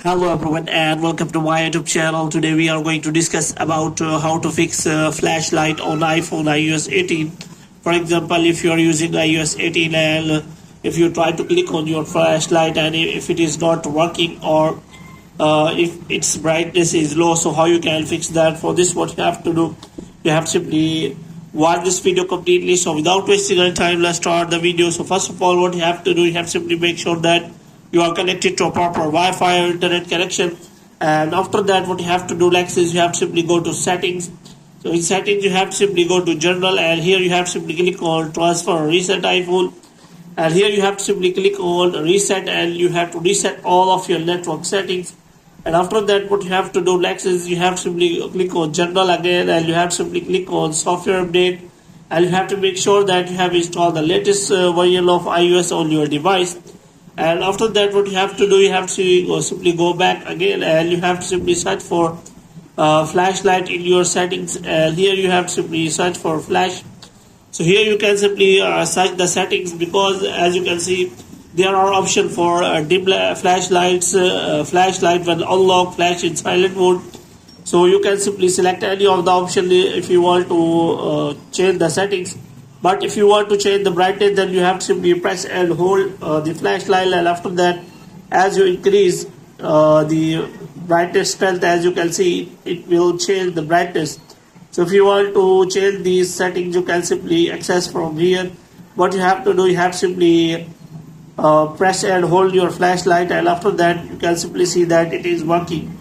Hello everyone and welcome to my YouTube channel. Today we are going to discuss about how to fix flashlight on iPhone iOS 18. For example, if you are using iOS 18 and if you try to click on your flashlight and if it is not working or if its brightness is low, so how you can fix that? For this, what you have to do, you have to simply watch this video completely. So without wasting any time, let's start the video. So first of all, what you have to do, you have to simply make sure that you are connected to a proper Wi-Fi or internet connection, and after that what you have to do next is you have to simply go to settings. So in settings you have to simply go to general, and here you have to simply click on transfer or reset iPhone, and here you have to simply click on reset and you have to reset all of your network settings. And after that what you have to do next is you have to simply click on general again, and you have to simply click on software update, and you have to make sure that you have installed the latest version of iOS on your device. And after that what you have to do, you have to simply go back again and you have to simply search for flashlight in your settings, and here you have to simply search for flash. So here you can simply search the settings, because as you can see there are options for dim flashlights, flashlight when unlock, flash in silent mode. So you can simply select any of the option if you want to change the settings. But if you want to change the brightness, then you have to simply press and hold the flashlight, and after that as you increase the brightness strength, as you can see it will change the brightness. So if you want to change these settings, you can simply access from here. What you have to do, you have to simply press and hold your flashlight, and after that you can simply see that it is working.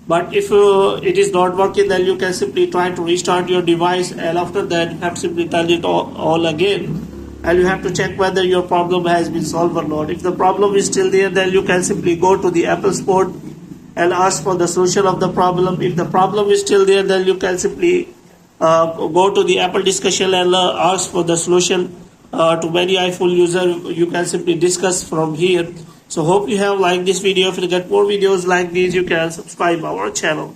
But if it is not working, then you can simply try to restart your device, and after that you have to simply turn it all again, and you have to check whether your problem has been solved or not. If the problem is still there, then you can simply go to the Apple support and ask for the solution of the problem. If the problem is still there, then you can simply go to the Apple discussion and ask for the solution. To many iPhone users, you can simply discuss from here. So hope you have liked this video. If you get more videos like these, you can subscribe our channel.